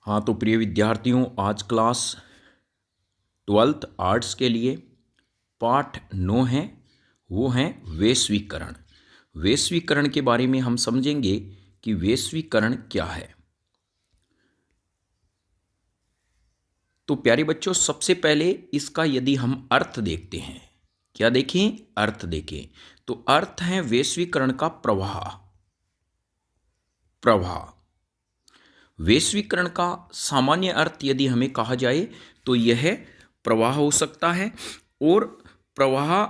हाँ, तो प्रिय विद्यार्थियों, आज क्लास 12th आर्ट्स के लिए पाठ 9 है। वो हैं वैश्वीकरण। वैश्वीकरण के बारे में हम समझेंगे कि वैश्वीकरण क्या है। तो प्यारे बच्चों, सबसे पहले इसका यदि हम अर्थ देखते हैं, क्या देखें? अर्थ देखें। तो अर्थ है वैश्वीकरण का प्रवाह। वैश्वीकरण का सामान्य अर्थ यदि हमें कहा जाए तो यह प्रवाह हो सकता है। और प्रवाह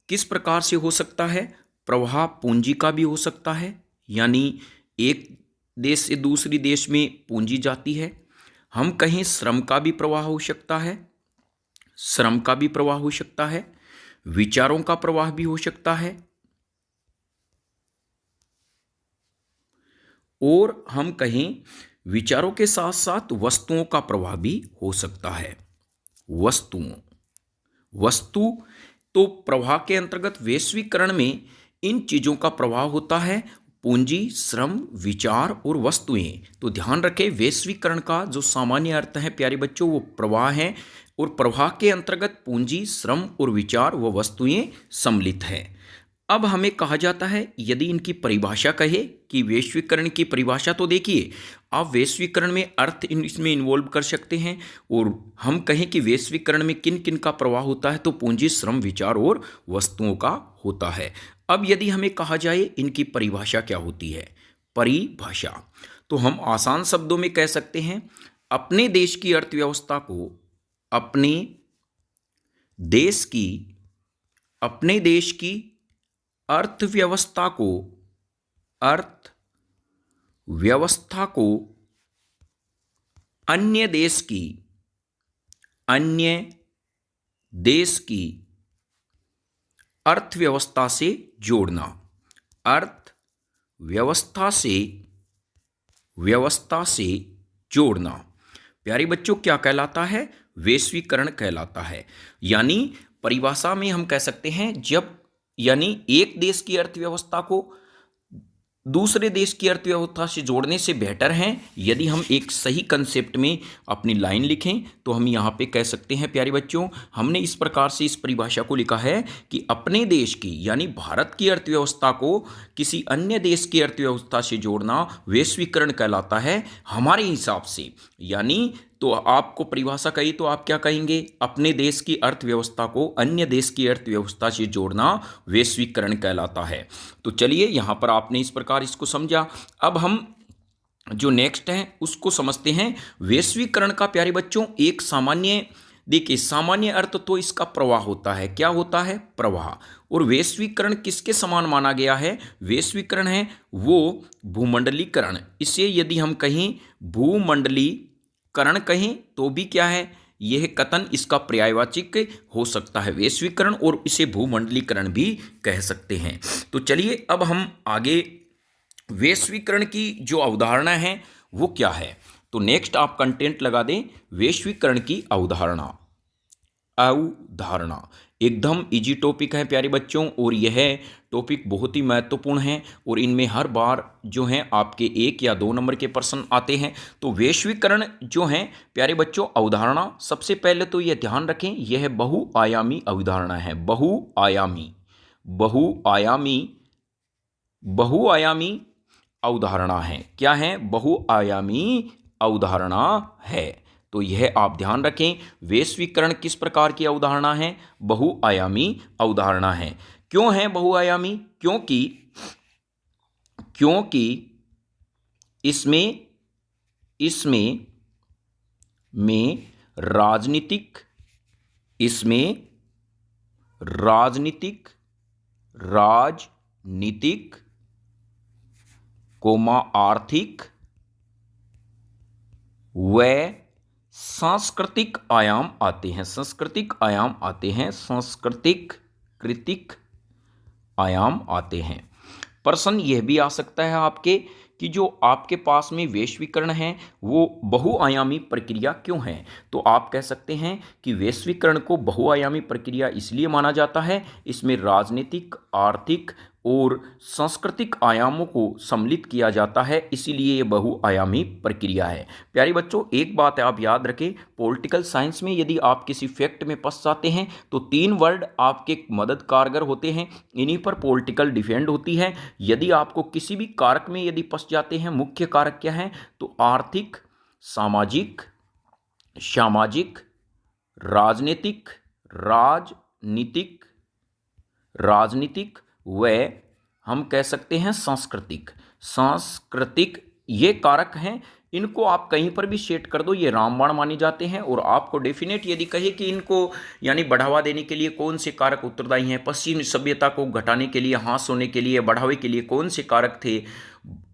किस प्रकार से हो सकता है? प्रवाह पूंजी का भी हो सकता है, यानी एक देश से दूसरी देश में पूंजी जाती है। हम कहें श्रम का भी प्रवाह हो सकता है, श्रम का भी प्रवाह हो सकता है, विचारों का प्रवाह भी हो सकता है, और हम कहें विचारों के साथ साथ वस्तुओं का प्रवाह भी हो सकता है। वस्तु तो प्रवाह के अंतर्गत वैश्वीकरण में इन चीजों का प्रवाह होता है, पूंजी, श्रम, विचार और वस्तुएं। तो ध्यान रखें, वैश्वीकरण का जो सामान्य अर्थ है प्यारे बच्चों, वो प्रवाह है, और प्रवाह के अंतर्गत पूंजी, श्रम और विचार व वस्तुएं सम्मिलित है। अब हमें कहा जाता है, यदि इनकी परिभाषा कहे कि वैश्वीकरण की परिभाषा, तो देखिए आप वैश्वीकरण में अर्थ इसमें इन्वॉल्व कर सकते हैं। और हम कहें कि वैश्वीकरण में किन किन का प्रवाह होता है, तो पूंजी, श्रम, विचार और वस्तुओं का होता है। अब यदि हमें कहा जाए इनकी परिभाषा क्या होती है, परिभाषा, तो हम आसान शब्दों में कह सकते हैं, अपने देश की अर्थव्यवस्था को अपने देश की अर्थव्यवस्था को अन्य देश की अर्थव्यवस्था से जोड़ना। व्यवस्था से जोड़ना प्यारे बच्चों क्या कहलाता है? वैश्वीकरण कहलाता है। यानी परिभाषा में हम कह सकते हैं, यानी एक देश की अर्थव्यवस्था को दूसरे देश की अर्थव्यवस्था से जोड़ने से बेटर है। यदि हम एक सही कंसेप्ट में अपनी लाइन लिखें तो हम यहाँ पे कह सकते हैं प्यारे बच्चों, हमने इस प्रकार से इस परिभाषा को लिखा है कि अपने देश की यानी भारत की अर्थव्यवस्था को किसी अन्य देश की अर्थव्यवस्था से जोड़ना वैश्वीकरण कहलाता है हमारे हिसाब से। यानी तो आपको परिभाषा कही तो आप क्या कहेंगे? अपने देश की अर्थव्यवस्था को अन्य देश की अर्थव्यवस्था से जोड़ना वैश्वीकरण कहलाता है। तो चलिए, यहां पर आपने इस प्रकार इसको समझा। अब हम जो नेक्स्ट है उसको समझते हैं। वैश्वीकरण का प्यारे बच्चों एक सामान्य अर्थ तो इसका प्रवाह होता है। क्या होता है? प्रवाह। और वैश्वीकरण किसके समान माना गया है? वैश्वीकरण है वो भूमंडलीकरण। इसे यदि हम कहें भूमंडलीकरण कहें तो भी क्या है, यह कथन इसका पर्यायवाचिक हो सकता है वैश्वीकरण, और इसे भूमंडलीकरण भी कह सकते हैं। तो चलिए अब हम आगे वैश्वीकरण की जो अवधारणा है वो क्या है। तो नेक्स्ट आप कंटेंट लगा दें, वैश्वीकरण की अवधारणा एकदम इजी टॉपिक है प्यारे बच्चों, और यह टॉपिक बहुत ही महत्वपूर्ण है, और इनमें हर बार जो है आपके 1 या 2 नंबर के प्रश्न आते हैं। तो वैश्वीकरण जो है प्यारे बच्चों अवधारणा, सबसे पहले तो यह ध्यान रखें, यह बहुआयामी अवधारणा है। बहुआयामी अवधारणा है। क्या है? बहुआयामी अवधारणा है। तो यह आप ध्यान रखें, वैश्वीकरण किस प्रकार की अवधारणा है? बहुआयामी अवधारणा है। क्यों है बहुआयामी? क्योंकि इसमें राजनीतिक आर्थिक व सांस्कृतिक आयाम आते हैं। कृतिक आयाम आते हैं। प्रश्न यह भी आ सकता है आपके कि जो आपके पास में वैश्वीकरण है वो बहुआयामी प्रक्रिया क्यों है? तो आप कह सकते हैं कि वैश्वीकरण को बहुआयामी प्रक्रिया इसलिए माना जाता है, इसमें राजनीतिक, आर्थिक और सांस्कृतिक आयामों को सम्मिलित किया जाता है, इसीलिए ये बहुआयामी प्रक्रिया है। प्यारे बच्चों, एक बात आप याद रखें, पॉलिटिकल साइंस में यदि आप किसी फैक्ट में फंस जाते हैं तो 3 वर्ड आपके मदद कारगर होते हैं, इन्हीं पर पॉलिटिकल डिफेंड होती है। यदि आपको किसी भी कारक में यदि फंस जाते हैं, मुख्य कारक क्या है, तो आर्थिक, सामाजिक, सामाजिक, राजनीतिक, राजनीतिक व हम कह सकते हैं सांस्कृतिक ये कारक हैं। इनको आप कहीं पर भी सेट कर दो, ये रामबाण माने जाते हैं। और आपको डेफिनेट यदि कहे कि इनको यानी बढ़ावा देने के लिए कौन से कारक उत्तरदायी हैं, पश्चिमी सभ्यता को घटाने के लिए, ह्रास होने के लिए, बढ़ावे के लिए कौन से कारक थे,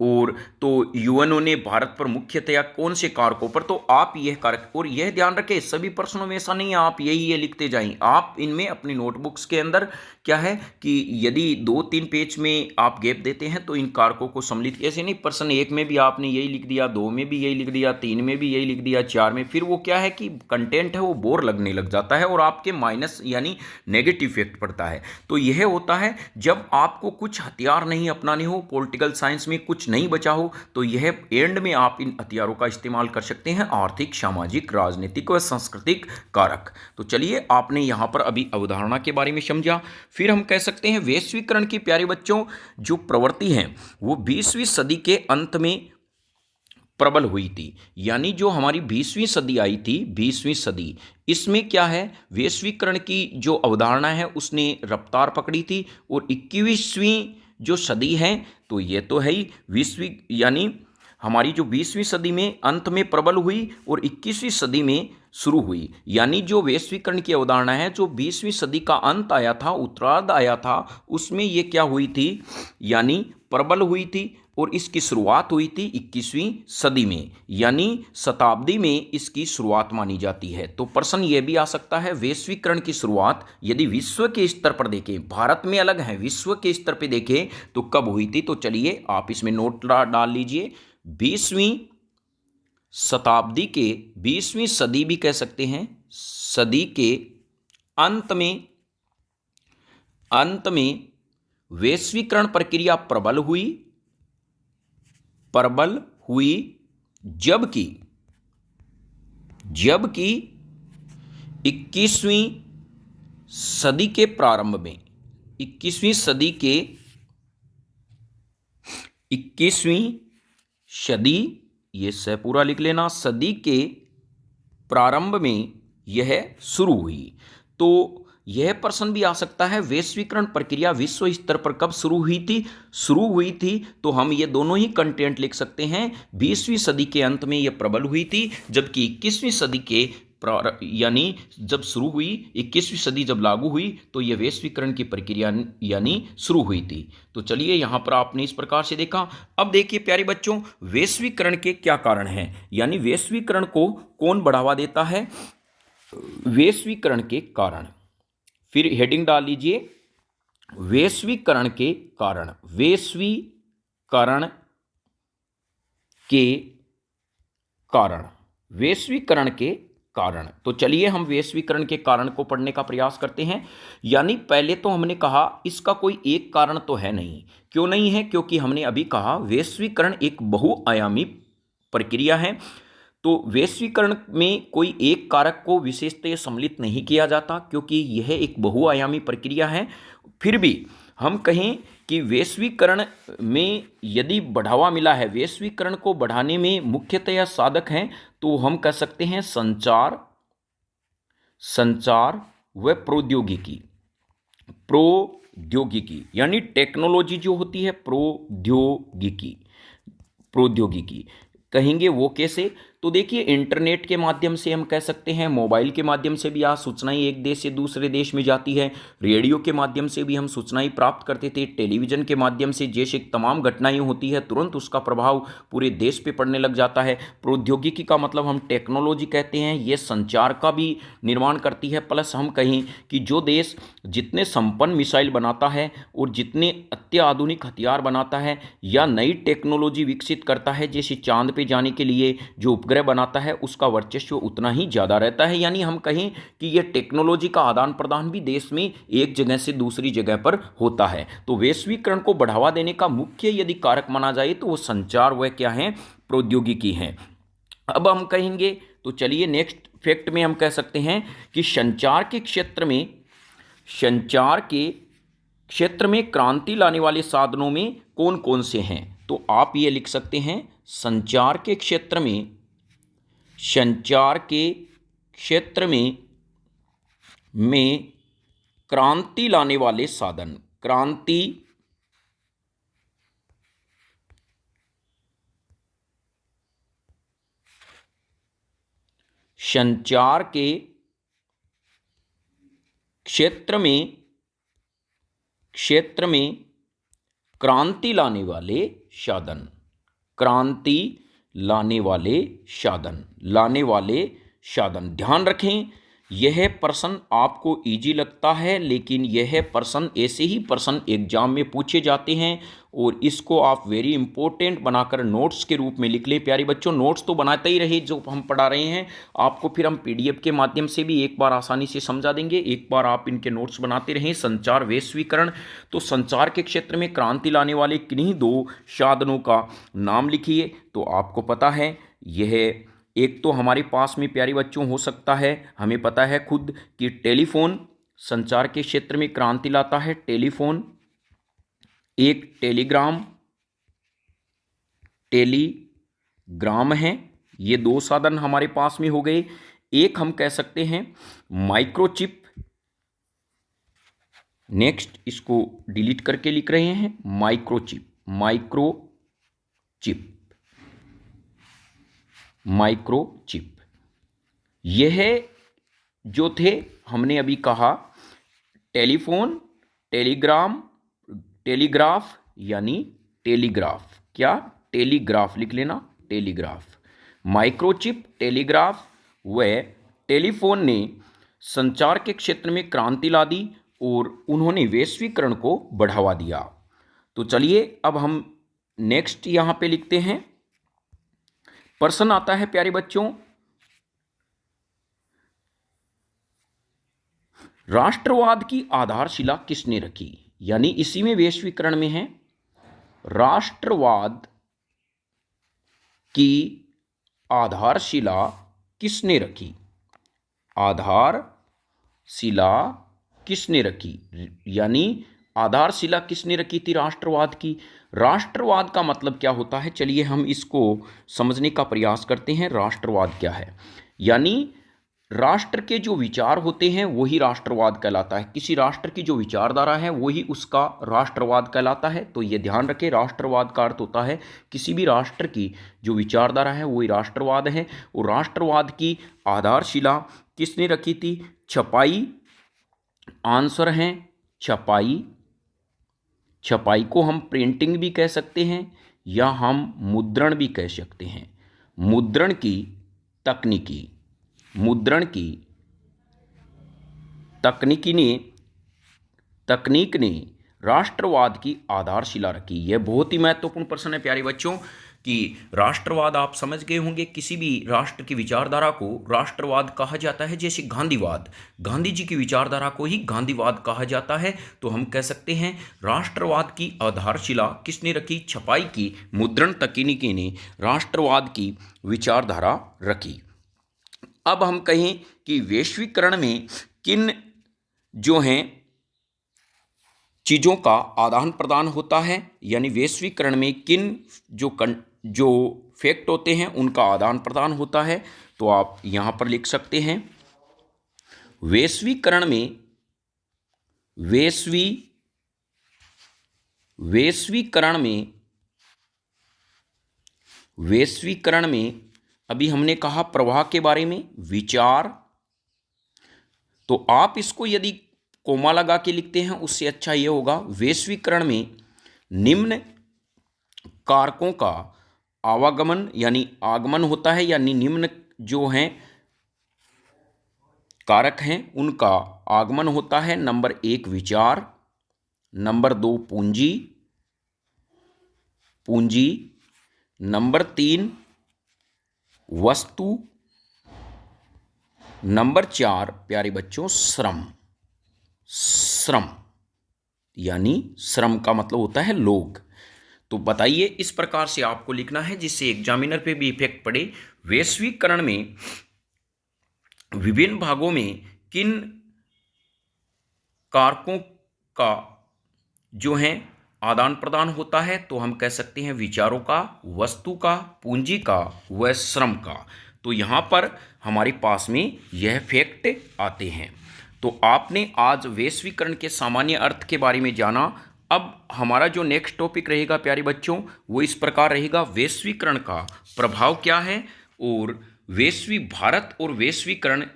और तो यूएनओ ने भारत पर मुख्यतया कौन से कारकों पर, तो आप यह कारक, और यह ध्यान रखें सभी प्रश्नों में ऐसा नहीं है आप यही ये लिखते जाएं, आप इनमें अपनी नोटबुक्स के अंदर क्या है कि यदि 2-3 पेज में आप गैप देते हैं तो इन कारकों को सम्मिलित, ऐसे नहीं प्रश्न 1 में भी आपने यही लिख दिया, 2 में भी यही लिख दिया, 3 में भी यही लिख दिया, 4 में, फिर वो क्या है कि कंटेंट है वो बोर लगने लग जाता है और आपके माइनस यानी नेगेटिव इफेक्ट पड़ता है। तो यह होता है जब आपको कुछ हथियार नहीं अपनाने हो, पॉलिटिकल साइंस में कुछ नहीं बचा हो, तो यह एंड में आप इन हथियारों का इस्तेमाल कर सकते हैं, आर्थिक, सामाजिक, राजनीतिक व सांस्कृतिक कारक। तो चलिए, आपने यहां पर अभी अवधारणा के बारे में समझा। फिर हम कह सकते हैं वैश्वीकरण की प्यारे बच्चों जो प्रवृत्ति है वो 20वीं सदी के अंत में प्रबल हुई थी। यानी जो हमारी 20वीं सदी आई थी, 20वीं सदी, इसमें क्या है वैश्वीकरण की जो अवधारणा है उसने रफ्तार पकड़ी थी। और 21वीं जो सदी है तो ये तो है ही 20वीं, यानी हमारी जो 20वीं सदी में अंत में प्रबल हुई और 21वीं सदी में शुरू हुई। यानी जो वैश्वीकरण की अवधारणा है जो 20वीं सदी का अंत आया था, उत्तरार्ध आया था, उसमें ये क्या हुई थी, यानी प्रबल हुई थी। और इसकी शुरुआत हुई थी 21वीं सदी में, यानी शताब्दी में इसकी शुरुआत मानी जाती है। तो प्रश्न ये भी आ सकता है वैश्वीकरण की शुरुआत यदि विश्व के स्तर पर देखें, भारत में अलग है, विश्व के स्तर पर देखें तो कब हुई थी। तो चलिए आप इसमें नोट डाल लीजिए, 20वीं शताब्दी के, 20वीं सदी भी कह सकते हैं, सदी के अंत में वैश्वीकरण प्रक्रिया प्रबल हुई, जबकि 21वीं सदी के प्रारंभ में, 21वीं सदी के 21वीं सदी, ये स पूरा लिख लेना, सदी के प्रारंभ में यह शुरू हुई। तो यह प्रश्न भी आ सकता है वैश्वीकरण प्रक्रिया विश्व स्तर पर कब शुरू हुई थी। तो हम ये दोनों ही कंटेंट लिख सकते हैं, 20वीं सदी के अंत में यह प्रबल हुई थी, जबकि 21वीं सदी के यानी जब शुरू हुई, 21वीं सदी जब लागू हुई तो यह वैश्वीकरण की प्रक्रिया यानी शुरू हुई थी। तो चलिए यहां पर आपने इस प्रकार से देखा। अब देखिए प्यारे बच्चों वैश्वीकरण के क्या कारण हैं, यानी वैश्वीकरण को कौन बढ़ावा देता है, वैश्वीकरण के कारण। फिर हेडिंग डाल लीजिए वैश्वीकरण के कारण, वैश्वीकरण के कारण, वैश्वीकरण के कारण। तो चलिए हम वैश्वीकरण के कारण को पढ़ने का प्रयास करते हैं। यानी पहले तो हमने कहा इसका कोई एक कारण तो है नहीं। क्यों नहीं है, क्योंकि हमने अभी कहा वैश्वीकरण एक बहुआयामी प्रक्रिया है। तो वैश्वीकरण में कोई एक कारक को विशेषतः सम्मिलित नहीं किया जाता क्योंकि यह एक बहुआयामी प्रक्रिया है। फिर भी हम कहें कि वैश्वीकरण में यदि बढ़ावा मिला है, वैश्वीकरण को बढ़ाने में मुख्यतया साधक हैं, तो हम कह सकते हैं संचार व प्रौद्योगिकी यानी टेक्नोलॉजी जो होती है, प्रौद्योगिकी कहेंगे वो कैसे। तो देखिए इंटरनेट के माध्यम से हम कह सकते हैं, मोबाइल के माध्यम से भी आज सूचनाएं एक देश से दूसरे देश में जाती है, रेडियो के माध्यम से भी हम सूचनाएं प्राप्त करते थे, टेलीविज़न के माध्यम से जैसे तमाम घटनाएं होती है तुरंत उसका प्रभाव पूरे देश पे पड़ने लग जाता है। प्रौद्योगिकी का मतलब हम टेक्नोलॉजी कहते हैं, ये संचार का भी निर्माण करती है। प्लस हम कहें कि जो देश जितने संपन्न मिसाइल बनाता है और जितने अत्याधुनिक हथियार बनाता है या नई टेक्नोलॉजी विकसित करता है, जैसे चांद पे जाने के लिए जो उपग्रह बनाता है उसका वर्चस्व उतना ही ज़्यादा रहता है। यानी हम कहें कि यह टेक्नोलॉजी का आदान प्रदान भी देश में एक जगह से दूसरी जगह पर होता है। तो वैश्वीकरण को बढ़ावा देने का मुख्य यदि कारक माना जाए तो वो संचार व क्या है, प्रौद्योगिकी है। अब हम कहेंगे तो चलिए नेक्स्ट फैक्ट में हम कह सकते हैं कि संचार के क्षेत्र में क्रांति लाने वाले साधनों में कौन कौन से हैं। तो आप ये लिख सकते हैं संचार के क्षेत्र में क्रांति लाने वाले साधन, संचार के क्षेत्र में क्रांति लाने वाले साधन। ध्यान रखें यह प्रश्न आपको इजी लगता है, लेकिन यह प्रश्न ऐसे ही प्रश्न एग्जाम में पूछे जाते हैं और इसको आप वेरी इंपॉर्टेंट बनाकर नोट्स के रूप में लिख लें। प्यारे बच्चों, नोट्स तो बनाते ही रहे जो हम पढ़ा रहे हैं, आपको फिर हम पीडीएफ के माध्यम से भी एक बार आसानी से समझा देंगे। एक बार आप इनके नोट्स बनाते रहें। संचार वैश्वीकरण, तो संचार के क्षेत्र में क्रांति लाने वाले किन्हीं दो साधनों का नाम लिखिए। तो आपको पता है यह एक तो हमारे पास में प्यारे बच्चों हो सकता है, हमें पता है खुद कि टेलीफोन संचार के क्षेत्र में क्रांति लाता है, टेलीफोन। एक टेलीग्राम है। ये दो साधन हमारे पास में हो गए। एक हम कह सकते हैं माइक्रोचिप। नेक्स्ट इसको डिलीट करके लिख रहे हैं माइक्रोचिप। यह जो थे हमने अभी कहा टेलीफोन, टेलीग्राफ यानी टेलीग्राफ, क्या टेलीग्राफ लिख लेना, टेलीग्राफ। माइक्रोचिप, टेलीग्राफ व टेलीफोन ने संचार के क्षेत्र में क्रांति ला दी और उन्होंने वैश्वीकरण को बढ़ावा दिया। तो चलिए अब हम नेक्स्ट यहां पे लिखते हैं। प्रश्न आता है प्यारे बच्चों, राष्ट्रवाद की आधारशिला किसने रखी। यानी इसी में वैश्वीकरण में है, राष्ट्रवाद की आधारशिला किसने रखी, आधारशिला किसने रखी। यानी आधारशिला किसने रखी थी राष्ट्रवाद की। राष्ट्रवाद का मतलब क्या होता है, चलिए हम इसको समझने का प्रयास करते हैं। राष्ट्रवाद क्या है, यानी राष्ट्र के जो विचार होते हैं वही राष्ट्रवाद कहलाता है। किसी राष्ट्र की जो विचारधारा है वही उसका राष्ट्रवाद कहलाता है। तो ये ध्यान रखें, राष्ट्रवाद का अर्थ होता है किसी भी राष्ट्र की जो विचारधारा है वही राष्ट्रवाद है। और राष्ट्रवाद की आधारशिला किसने रखी थी, छपाई। आंसर है छपाई। छपाई को हम प्रिंटिंग भी कह सकते हैं या हम मुद्रण भी कह सकते हैं। मुद्रण की तकनीक ने राष्ट्रवाद की आधारशिला रखी। यह बहुत ही महत्वपूर्ण प्रश्न है प्यारे बच्चों कि राष्ट्रवाद आप समझ गए होंगे, किसी भी राष्ट्र की विचारधारा को राष्ट्रवाद कहा जाता है। जैसे गांधीवाद, गांधी जी की विचारधारा को ही गांधीवाद कहा जाता है। तो हम कह सकते हैं राष्ट्रवाद की आधारशिला किसने रखी, छपाई की मुद्रण तकनीकी ने राष्ट्रवाद की विचारधारा रखी। अब हम कहें कि वैश्वीकरण में किन जो हैं चीज़ों का आदान प्रदान होता है, यानी वैश्वीकरण में किन जो फैक्ट होते हैं उनका आदान प्रदान होता है। तो आप यहाँ पर लिख सकते हैं वैश्वीकरण में अभी हमने कहा प्रवाह के बारे में, विचार। तो आप इसको यदि कोमा लगा के लिखते हैं उससे अच्छा यह होगा, वैश्वीकरण में निम्न कारकों का आवागमन यानी आगमन होता है, यानी निम्न जो हैं कारक हैं उनका आगमन होता है। नंबर 1 विचार, नंबर 2 पूंजी, नंबर 3 वस्तु। नंबर 4 प्यारे बच्चों श्रम। श्रम यानी श्रम का मतलब होता है लोग। तो बताइए, इस प्रकार से आपको लिखना है जिससे एग्जामिनर पे भी इफेक्ट पड़े। वैश्वीकरण में विभिन्न भागों में किन कारकों का जो है आदान प्रदान होता है? तो हम कह सकते हैं विचारों का, वस्तु का, पूंजी का व श्रम का। तो यहाँ पर हमारे पास में यह फैक्ट आते हैं। तो आपने आज वैश्वीकरण के सामान्य अर्थ के बारे में जाना। अब हमारा जो नेक्स्ट टॉपिक रहेगा प्यारे बच्चों वो इस प्रकार रहेगा, वैश्वीकरण का प्रभाव क्या है और भारत और वैश्वीकरण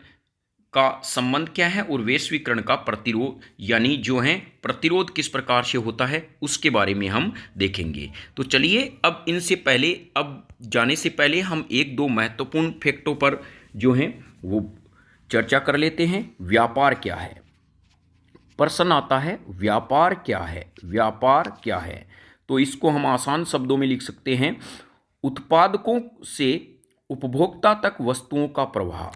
का संबंध क्या है और वैश्वीकरण का प्रतिरोध यानी जो है प्रतिरोध किस प्रकार से होता है उसके बारे में हम देखेंगे। तो चलिए अब इनसे पहले, अब जाने से पहले हम एक दो महत्वपूर्ण फैक्टों पर जो हैं वो चर्चा कर लेते हैं। व्यापार क्या है? प्रश्न आता है व्यापार क्या है? व्यापार क्या है? तो इसको हम आसान शब्दों में लिख सकते हैं, उत्पादकों से उपभोक्ता तक वस्तुओं का प्रवाह।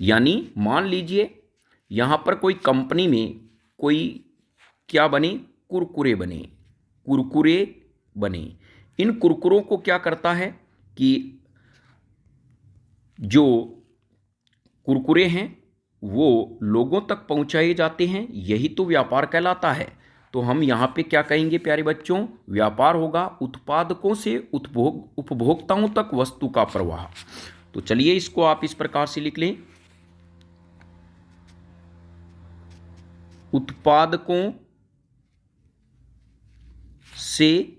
यानी मान लीजिए यहाँ पर कोई कंपनी में कोई क्या बने, कुरकुरे बने, कुरकुरे बने। इन कुरकुरों को क्या करता है कि जो कुरकुरे हैं वो लोगों तक पहुंचाए जाते हैं, यही तो व्यापार कहलाता है। तो हम यहाँ पे क्या कहेंगे प्यारे बच्चों? व्यापार होगा उत्पादकों से उपभोक्ताओं तक वस्तु का प्रवाह। तो चलिए इसको आप इस प्रकार से लिख लें, उत्पादकों से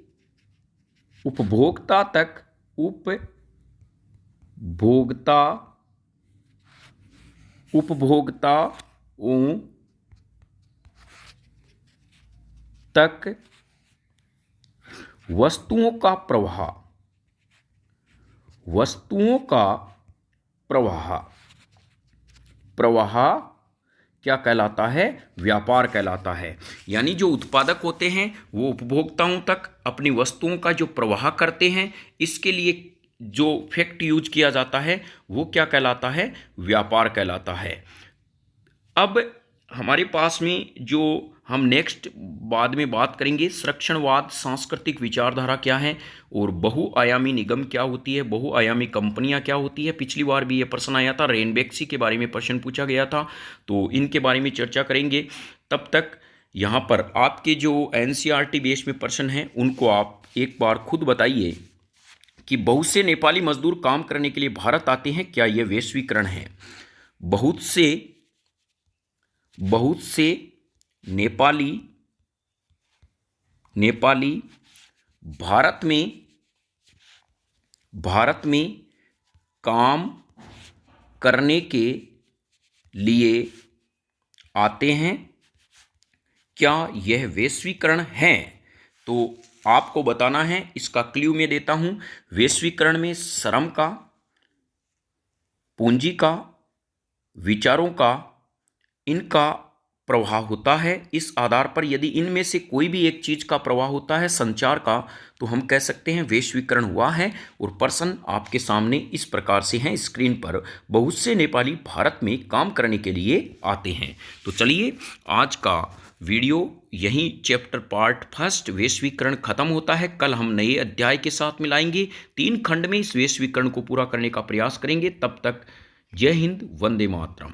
उपभोक्ता तक, उपभोक्ताओं तक वस्तुओं का प्रवाह। वस्तुओं का प्रवाह, प्रवाह क्या कहलाता है? व्यापार कहलाता है। यानी जो उत्पादक होते हैं वो उपभोक्ताओं तक अपनी वस्तुओं का जो प्रवाह करते हैं, इसके लिए जो फैक्ट यूज किया जाता है वो क्या कहलाता है? व्यापार कहलाता है। अब हमारे पास में जो हम नेक्स्ट बाद में बात करेंगे, संरक्षणवाद सांस्कृतिक विचारधारा क्या है और बहुआयामी निगम क्या होती है, बहुआयामी कंपनियां क्या होती है। पिछली बार भी ये प्रश्न आया था, रेनबैक्सी के बारे में प्रश्न पूछा गया था, तो इनके बारे में चर्चा करेंगे। तब तक यहाँ पर आपके जो NCERT बेस में प्रश्न हैं उनको आप एक बार खुद बताइए कि बहुत से नेपाली मजदूर काम करने के लिए भारत आते हैं, क्या यह वैश्वीकरण है? बहुत से नेपाली भारत में काम करने के लिए आते हैं, क्या यह वैश्वीकरण है? तो आपको बताना है, इसका क्लू मैं देता हूं। वैश्वीकरण में श्रम का, पूंजी का, विचारों का, इनका प्रवाह होता है। इस आधार पर यदि इनमें से कोई भी एक चीज का प्रवाह होता है, संचार का, तो हम कह सकते हैं वैश्वीकरण हुआ है। और प्रश्न आपके सामने इस प्रकार से हैं स्क्रीन पर, बहुत से नेपाली भारत में काम करने के लिए आते हैं। तो चलिए आज का वीडियो यहीं चैप्टर पार्ट फर्स्ट वैश्वीकरण खत्म होता है। कल हम नए अध्याय के साथ मिलाएंगे। 3 खंड में इस वैश्वीकरण को पूरा करने का प्रयास करेंगे। तब तक जय हिंद, वंदे मातरम।